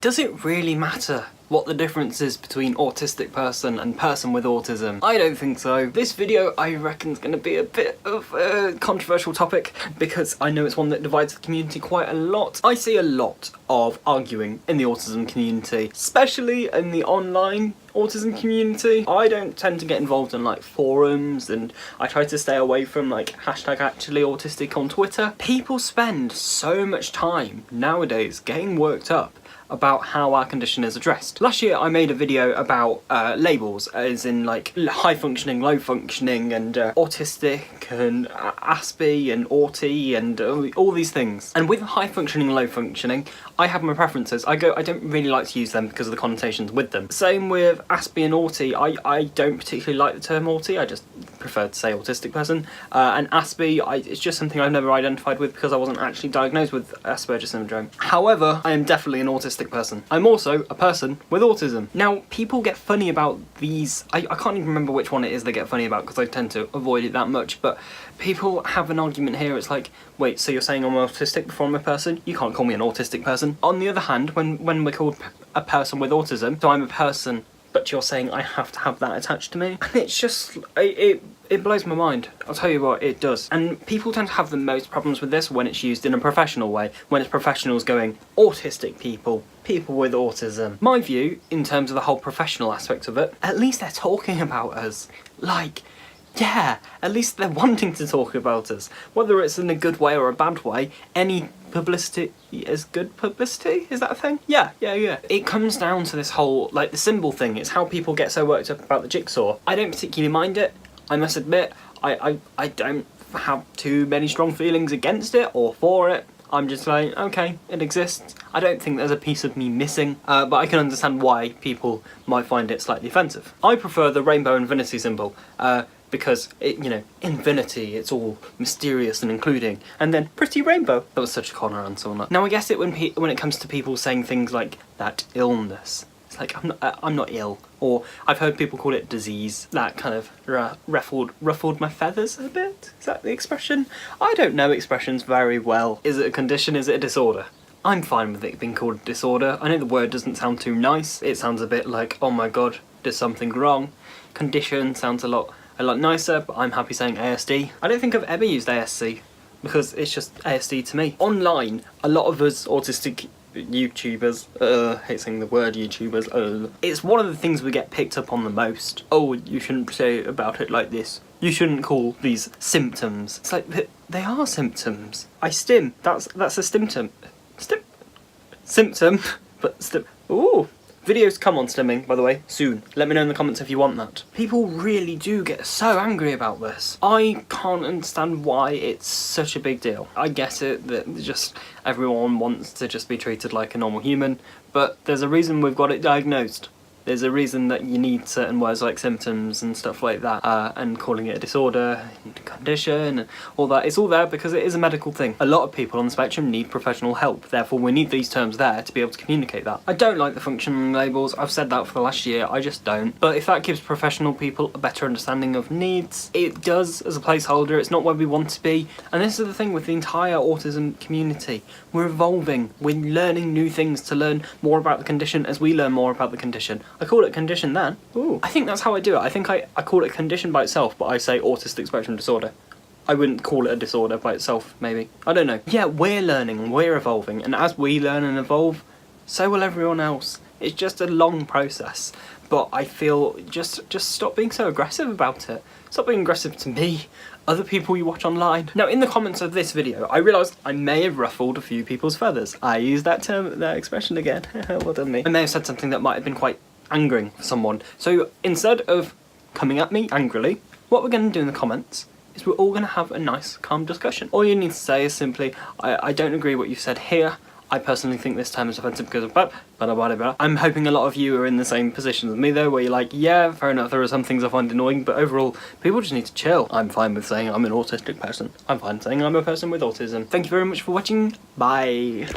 Does it really matter what the difference is between autistic person and person with autism? I don't think so. This video, I reckon, is going to be a bit of a controversial topic because I know it's one that divides the community quite a lot. I see a lot of arguing in the autism community, especially in the online autism community. I don't tend to get involved in like forums, and I try to stay away from like #actuallyautistic on Twitter. People spend so much time nowadays getting worked up about how our condition is addressed. Last year I made a video about labels, as in like high functioning, low functioning, and autistic, and Aspie, and Auti, and all these things. And with high functioning and low functioning, I have my preferences. I don't really like to use them because of the connotations with them. Same with Aspie and Auti. I don't particularly like the term Auti, I just prefer to say autistic person. And Aspie, it's just something I've never identified with because I wasn't actually diagnosed with Asperger's syndrome. However, I am definitely an autistic person. I'm also a person with autism. Now, people get funny about these. I can't even remember which one it is they get funny about because I tend to avoid it that much, but people have an argument here. It's like, wait, so you're saying I'm autistic before I'm a person? You can't call me an autistic person. On the other hand, when we're called a person with autism, so I'm a person, but you're saying I have to have that attached to me? And it's just, it blows my mind. I'll tell you what, it does. And people tend to have the most problems with this when it's used in a professional way, when it's professionals going, autistic people, people with autism. My view, in terms of the whole professional aspect of it, at least they're talking about us. Like, yeah, at least they're wanting to talk about us. Whether it's in a good way or a bad way, any publicity is good publicity? Is that a thing? Yeah. It comes down to this whole, like, the symbol thing. It's how people get so worked up about the jigsaw. I don't particularly mind it. I must admit, I don't have too many strong feelings against it or for it. I'm just like, okay, it exists. I don't think there's a piece of me missing, but I can understand why people might find it slightly offensive. I prefer the rainbow infinity symbol, because, infinity, it's all mysterious and including, and then pretty rainbow. That was such a corner answer on that. Now I guess it when it comes to people saying things like that illness, it's like, I'm not ill, or I've heard people call it disease. That kind of ruffled my feathers a bit. Is that the expression? I don't know expressions very well. Is it a condition? Is it a disorder? I'm fine with it being called a disorder. I know the word doesn't sound too nice. It sounds a bit like, oh my god, did something wrong. Condition sounds a lot nicer, but I'm happy saying ASD. I don't think I've ever used ASC because it's just ASD to me. Online, a lot of us autistic YouTubers, hate saying the word YouTubers, it's one of the things we get picked up on the most. Oh, you shouldn't say about it like this. You shouldn't call these symptoms. It's like, they are symptoms. I stim, that's a symptom. Symptom, but stim. Ooh. Videos come on stimming, by the way, soon. Let me know in the comments if you want that. People really do get so angry about this. I can't understand why it's such a big deal. I get it that just everyone wants to just be treated like a normal human, but there's a reason we've got it diagnosed. There's a reason that you need certain words like symptoms and stuff like that, and calling it a disorder, condition, and all that. It's all there because it is a medical thing. A lot of people on the spectrum need professional help, therefore we need these terms there to be able to communicate that. I don't like the functional labels, I've said that for the last year, I just don't. But if that gives professional people a better understanding of needs, it does as a placeholder. It's not where we want to be. And this is the thing with the entire autism community. We're evolving, we're learning new things to learn more about the condition as we learn more about the condition. I call it condition then. Ooh. I think that's how I do it. I think I call it condition by itself, but I say autistic spectrum disorder. I wouldn't call it a disorder by itself, maybe. I don't know. Yeah, we're learning, we're evolving, and as we learn and evolve, so will everyone else. It's just a long process, but I feel just stop being so aggressive about it. Stop being aggressive to me, other people you watch online. Now, in the comments of this video, I realised I may have ruffled a few people's feathers. I used that expression again. Well done me. I may have said something that might have been quite angering for someone. So instead of coming at me angrily, what we're going to do in the comments is we're all going to have a nice, calm discussion. All you need to say is simply, I don't agree with what you said here. I personally think this term is offensive because of blah, blah, blah, blah. I'm hoping a lot of you are in the same position as me though, where you're like, yeah, fair enough, there are some things I find annoying, but overall, people just need to chill. I'm fine with saying I'm an autistic person. I'm fine saying I'm a person with autism. Thank you very much for watching. Bye.